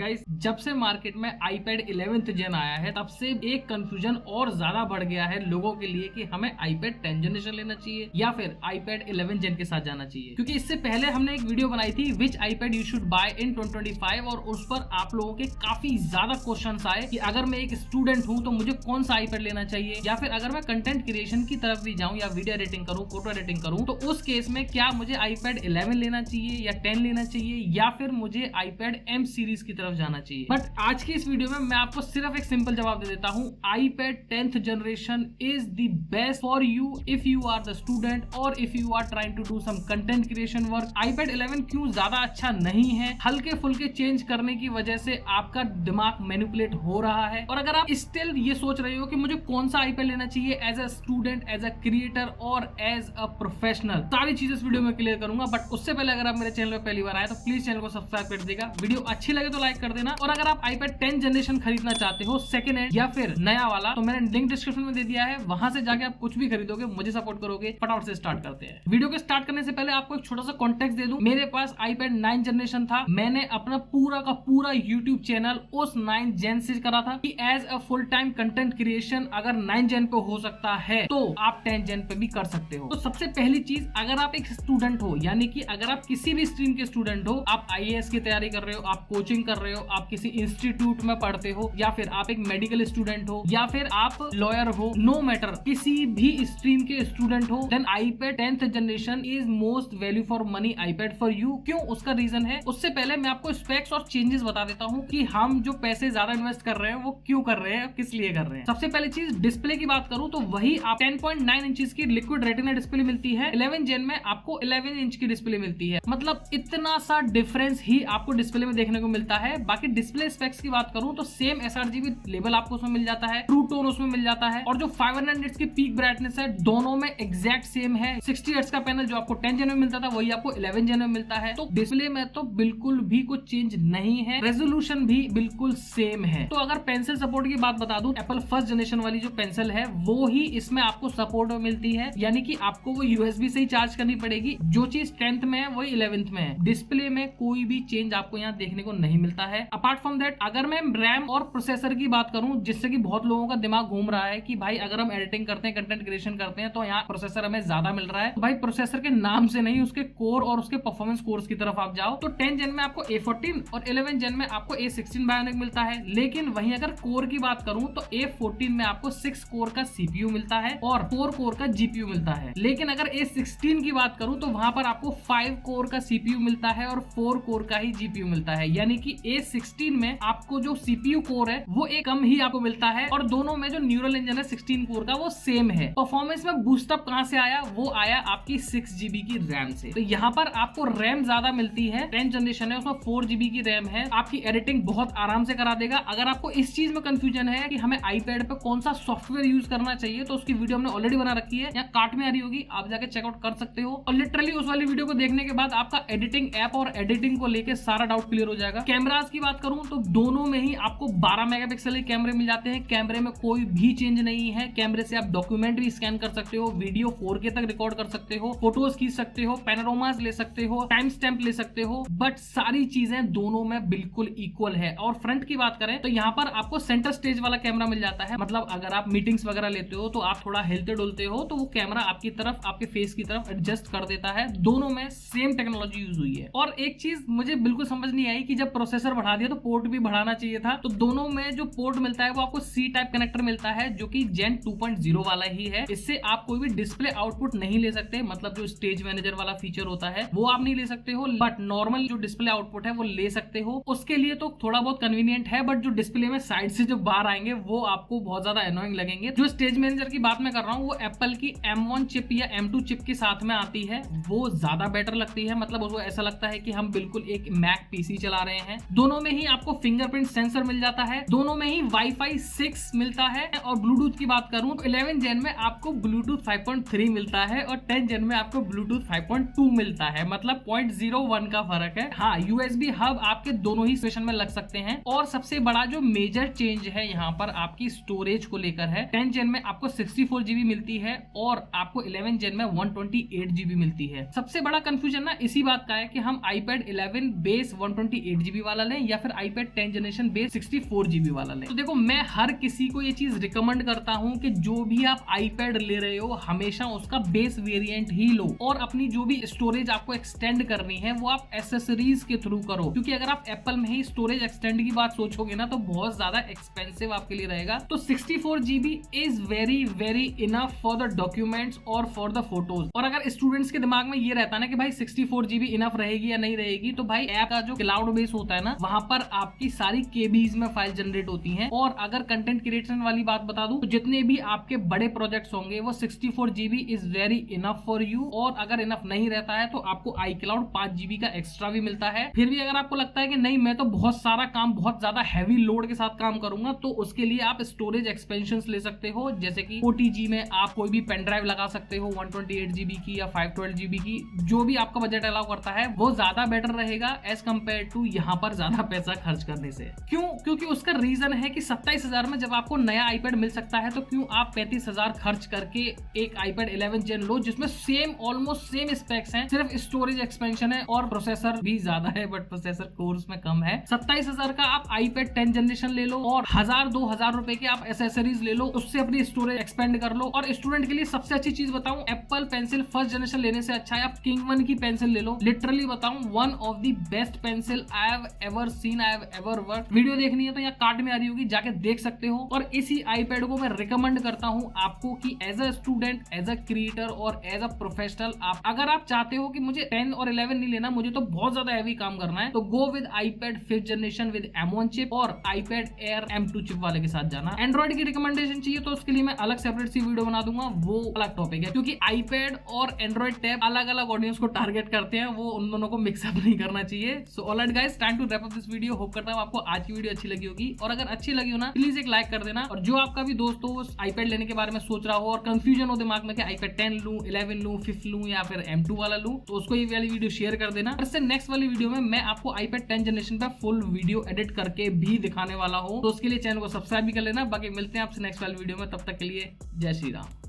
Guys, जब से market में iPad 11th जेन आया है तब से एक कंफ्यूजन और ज्यादा बढ़ गया है लोगों के लिए कि हमें iPad 10 जनरेशन लेना चाहिए या फिर iPad 11 जेन के साथ जाना चाहिए। क्योंकि इससे पहले हमने एक वीडियो बनाई थी विच iPad यू शुड बाय इन 2025 और उस पर आप लोगों के काफी ज्यादा क्वेश्चंस आए कि अगर मैं एक स्टूडेंट हूं तो मुझे कौन सा iPad लेना चाहिए, या फिर अगर मैं कंटेंट क्रिएशन की तरफ भी जाऊं या वीडियो एडिटिंग करूं, फोटो एडिटिंग करूं, तो उस केस में क्या मुझे iPad 11 लेना चाहिए या 10 लेना चाहिए या फिर मुझे iPad M सीरीज की तरफ जाना चाहिए। बट आज की इस वीडियो में मैं आपको सिर्फ एक सिंपल जवाब दे देता हूं, iPad 10th generation is the best for you if you are the student और if you are trying to do some content creation work. iPad 11 क्यों ज्यादा अच्छा नहीं है? हल्के फुल्के चेंज करने की वजह से आपका दिमाग मैनिपुलेट हो रहा है। और अगर आप स्टिल ये सोच रहे हो कि मुझे कौन सा iPad लेना चाहिए as a student, as a creator और एज अ प्रोफेशनल, सारी चीजें इस वीडियो में क्लियर करूंगा। बट उससे पहले अगर आप मेरे चैनल पर पहली बार आए तो प्लीज चैनल को सब्सक्राइब कर देगा, वीडियो अच्छी लगे तो लाइक कर देना। और अगर आप iPad 10 जनरेशन खरीदना चाहते हो सेकंड हैंड या फिर नया वाला, तो मैंने लिंक डिस्क्रिप्शन में दे दिया है, वहां से जाके आप कुछ भी खरीदोगे, मुझे सपोर्ट करोगे। फटाफट से स्टार्ट करते हैं। वीडियो को स्टार्ट करने से पहले आपको एक छोटा सा कॉन्टेक्स्ट दे दूं। मेरे पास iPad 9 जनरेशन था, मैंने अपना पूरा का पूरा YouTube चैनल उस 9 जेन से करा था कि as a full time content creation अगर 9 जेन पे हो सकता है तो आप 10 जेन पे भी कर सकते हो। तो सबसे पहली चीज, अगर आप एक स्टूडेंट हो, यानी कि अगर आप किसी भी स्ट्रीम के स्टूडेंट हो, आप IAS की तैयारी कर रहे हो, आप कोचिंग कर रहे हो, आप किसी इंस्टीट्यूट में पढ़ते हो, या फिर आप एक मेडिकल स्टूडेंट हो, या फिर आप लॉयर हो, नो मैटर, किसी भी स्ट्रीम के स्टूडेंट हो, then iPad 10th generation is most value for money iPad for you. क्यों? उसका रीजन है। उससे पहले मैं आपको स्पेक्स और चेंजेस बता देता हूँ कि हम जो पैसे ज्यादा इन्वेस्ट कर रहे हैं वो क्यों कर रहे हैं, किस लिए कर रहे हैं। सबसे पहली चीज, डिस्प्ले की बात करूं तो वही आप 10.9 इंचेस की लिक्विड रेटिना डिस्प्ले मिलती है, 11 जेन में आपको 11 इंच की डिस्प्ले मिलती है। मतलब इतना सा डिफरेंस ही आपको डिस्प्ले में देखने को मिलता है। बाकी डिस्प्ले स्पेक्स की बात करूं तो सेम sRGB लेवल आपको उसमें मिल जाता है, ट्रू टोन उसमें मिल जाता है, और जो 500 निट्स की पीक ब्राइटनेस है दोनों में एग्जैक्ट सेम है। 60 हर्ट्ज का पैनल जो आपको 10 जेन में मिलता था वही आपको 11 जेन में मिलता है। तो डिस्प्ले में तो बिल्कुल भी कुछ चेंज नहीं है, रेजोल्यूशन भी बिल्कुल सेम है। तो अगर पेंसिल सपोर्ट की बात बता दूं, एप्पल फर्स्ट जनरेशन वाली जो पेंसिल है वो ही इसमें आपको सपोर्ट में मिलती है, यानी कि आपको वो USB से ही चार्ज करनी पड़ेगी। जो चीज 10th में है वही 11th में है। डिस्प्ले में कोई भी चेंज आपको यहाँ देखने को नहीं मिलता है। अपार्ट फ्रॉम दैट, अगर मैं रैम और प्रोसेसर की बात करूं, जिससे कि बहुत लोगों का दिमाग घूम रहा है कि भाई अगर हम एडिटिंग करते हैं, कंटेंट क्रिएशन करते हैं तो यहाँ प्रोसेसर हमें ज्यादा मिल रहा है। तो भाई प्रोसेसर के नाम से नहीं, उसके कोर और उसके परफॉर्मेंस कोर्स की तरफ आप जाओ तो 10 जेन में आपको A14 और 11 जेन में आपको A16 बायोनिक मिलता है। लेकिन वहीं अगर कोर की बात करूं तो A14 में आपको 6 कोर का CPU मिलता है और 4 कोर का GPU मिलता है। लेकिन अगर A16 की बात करूं तो वहां पर आपको 5 कोर का CPU मिलता है और 4 कोर का ही GPU मिलता है, यानी कि A16 में आपको जो CPU कोर है वो एक कम ही आपको मिलता है, और दोनों में जो न्यूरल इंजन है 16 कोर का वो सेम है। परफॉर्मेंस में बूस्टअप कहां से आया? वो आया आपकी 6 GB की रैम से। तो यहाँ पर आपको रैम ज्यादा मिलती है, 10 जनरेशन है उसमें 4 GB की रैम है, आपकी एडिटिंग बहुत आराम से करा देगा। अगर आपको इस चीज में कंफ्यूजन है कि हमें iPad पे कौन सा सॉफ्टवेयर यूज करना चाहिए तो उसकी वीडियो हमने ऑलरेडी बना रखी है, यहाँ कार्ट में आ रही होगी, आप जाके चेकआउट कर सकते हो। और लिटरली उस वाली वीडियो को देखने के बाद आपका एडिटिंग ऐप और एडिटिंग को लेकर सारा डाउट क्लियर हो जाएगा। कैमरास की बात करूं तो दोनों में ही आपको 12 मेगापिक्सल के कैमरे मिल जाते हैं। कैमरे में कोई भी चेंज नहीं है। कैमरे से आप डॉक्यूमेंट भी स्कैन कर सकते हो, वीडियो 4K तक रिकॉर्ड कर सकते हो, फोटोज खींच सकते हो, पैनोरामास ले सकते हो, टाइम स्टैम्प ले सकते हो। बट सारी चीजें दोनों में बिल्कुल इक्वल है। और फ्रंट की बात करें तो यहाँ पर आपको सेंटर स्टेज वाला कैमरा मिल जाता है। मतलब अगर आप मीटिंग्स वगैरह लेते हो तो आप थोड़ा हिलते डुलते हो तो वो कैमरा आपकी तरफ, आपके फेस की तरफ एडजस्ट कर देता है। दोनों में सेम टेक्नोलॉजी यूज हुई है। और एक चीज मुझे बिल्कुल समझ नहीं आई कि जब प्रोसेसर बढ़ा दिया तो पोर्ट भी बढ़ाना चाहिए था। तो दोनों में जो पोर्ट मिलता है वो आपको C टाइप कनेक्टर मिलता है, जो कि जेन 2.0 वाला ही है। इससे आप कोई भी डिस्प्ले आउटपुट नहीं ले सकते, मतलब जो स्टेज मैनेजर वाला फीचर होता है वो आप नहीं ले सकते हो, बट नॉर्मल जो डिस्प्ले आउटपुट है वो ले सकते हो। उसके लिए तो थोड़ा बहुत कन्वीनियंट है, बट जो डिस्प्ले में साइड से जो बार आएंगे वो आपको बहुत ज्यादा एनोइंग लगेंगे। जो स्टेज मैनेजर की बात मैं कर रहा हूँ वो एप्पल की M1 चिप या M2 चिप के साथ में आती है, वो ज्यादा बेटर लगती है। मतलब उसको ऐसा लगता है कि हम बिल्कुल एक मैक PC चला रहे हैं। दोनों में ही आपको फिंगरप्रिंट सेंसर मिल जाता है, दोनों में ही Wi-Fi 6 मिलता है। और ब्लूटूथ की बात करूं तो 11 जेन में आपको ब्लूटूथ 5.3 मिलता है और 10 जेन में आपको ब्लूटूथ 5.2 मिलता है, मतलब 0.01 का फर्क है। हाँ, USB हब आपके दोनों ही स्टेशन में लग सकते हैं। और सबसे बड़ा जो मेजर चेंज है यहाँ पर आपकी स्टोरेज को लेकर है। 10 जेन में आपको 64 GB मिलती है और आपको 11 जेन में 128 GB मिलती है। सबसे बड़ा कंफ्यूजन ना इसी बात का है कि हम iPad 11 बेस 128 GB वाला लें या फिर iPad 10 जनरेशन बेस 64GB वाला लें। तो देखो मैं हर किसी को ये चीज रिकमेंड करता हूं कि जो भी आप iPad ले रहे हो हमेशा उसका बेस वेरिएंट ही लो, और अपनी जो भी स्टोरेज आपको एक्सटेंड करनी है वो आप एसेसरीज के थ्रू करो, क्योंकि अगर आप एप्पल में ही स्टोरेज एक्सटेंड की बात सोचोगे ना तो बहुत ज्यादा एक्सपेंसिव आपके लिए रहेगा। तो 64GB is very very enough for the documents और फॉर द फोटोज। और अगर स्टूडेंट्स के दिमाग में ये रहता है ना कि भाई 64GB इनफ रहेगी या नहीं रहेगी, तो भाई ऐप का जो क्लाउड बेस होता है ना वहां पर आपकी सारी केबीज में फाइल जनरेट होती हैं। और अगर कंटेंट क्रिएशन वाली बात बता दूं तो जितने भी आपके बड़े प्रोजेक्ट्स होंगे वो 64GB is very enough for you. और अगर इनफ नहीं रहता है तो आपको iCloud 5GB का एक्स्ट्रा भी मिलता है। फिर भी अगर आपको लगता है कि नहीं मैं तो बहुत सारा काम बहुत ज्यादा हैवी लोड के साथ काम करूंगा, तो उसके लिए आप स्टोरेज एक्सपेंशन ले सकते हो, जैसे कि OTG में आप कोई भी पेन ड्राइव लगा सकते हो 128GB की या 512GB की, जो भी आपका बजट अलाउ करता है वो ज्यादा बेटर रहेगा एज कम्पेयर टू यहाँ पर ज्यादा पैसा खर्च करने से। क्यों? क्योंकि उसका रीजन है कि 27,000 में जब आपको नया iPad मिल सकता है तो क्यों आप 35,000 खर्च करके एक iPad 11 Gen लो जिसमें सेम ऑलमोस्ट सेम स्पेक्स हैं, सिर्फ स्टोरेज एक्सपेंशन है और प्रोसेसर भी ज्यादा है बट प्रोसेसर कोर्स में कम है। 27,000 का आप iPad 10 जनरेशन ले लो और 1,000-2,000 रुपए के आप एसेसरीज ले लो, उससे अपनी स्टोरेज एक्सपेंड कर लो। और स्टूडेंट के लिए सबसे अच्छी चीज बताऊं, एप्पल पेंसिल फर्स्ट जनरेशन लेने से अच्छा है आप King 1 की पेंसिल ले लो। लिटरली बताऊं one of the best pencil I have ever seen, I have ever work. Video देखनी है तो यहाँ कार्ड में आ रही होगी, जाके देख सकते हो। और इसी iPad को मैं रिकमेंड करता हूँ आपको कि as a student, as a creator और एज अ प्रोफेशनल आप अगर आप चाहते हो कि मुझे 10 और 11 नहीं लेना, मुझे तो बहुत ज्यादा हैवी काम करना है, तो go with iPad 5th generation with M1 chip और iPad Air M2 चिप वाले के साथ जाना। एंड्रॉइड की रिकमेंडेशन चाहिए तो उसके लिए मैं अलग सेपरेट सी वीडियो बना दूंगा, वो अलग टॉपिक है, क्योंकि iPad और एंड्रॉइड टैब अलग अलग ऑडियंस को टारगेट करते हैं, वो उन दोनों को मिक्सअप नहीं करना चाहिए। So alright guys, time to wrap up this video. Hope करता हूं आपको आज की वीडियो अच्छी लगी होगी, और अगर अच्छी लगी हो ना प्लीज एक लाइक कर देना। और जो आपका भी दोस्त हो उस iPad लेने के बारे में सोच रहा हो और कंफ्यूजन हो दिमाग में कि iPad 10 लूं, 11 लूं, 5th लूं या फिर M2 वाला लूं, तो उसको ये वाली वीडियो शेयर कर देना। इससे नेक्स्ट वाली वीडियो में मैं आपको iPad 10 जनरेशन पे फुल वीडियो एडिट करके भी दिखाने वाला हूं, तो उसके लिए चैनल को सब्सक्राइब भी कर लेना। बाकी मिलते हैं आपसे नेक्स्ट वाली वीडियो में, तब तक के लिए जय श्री राम।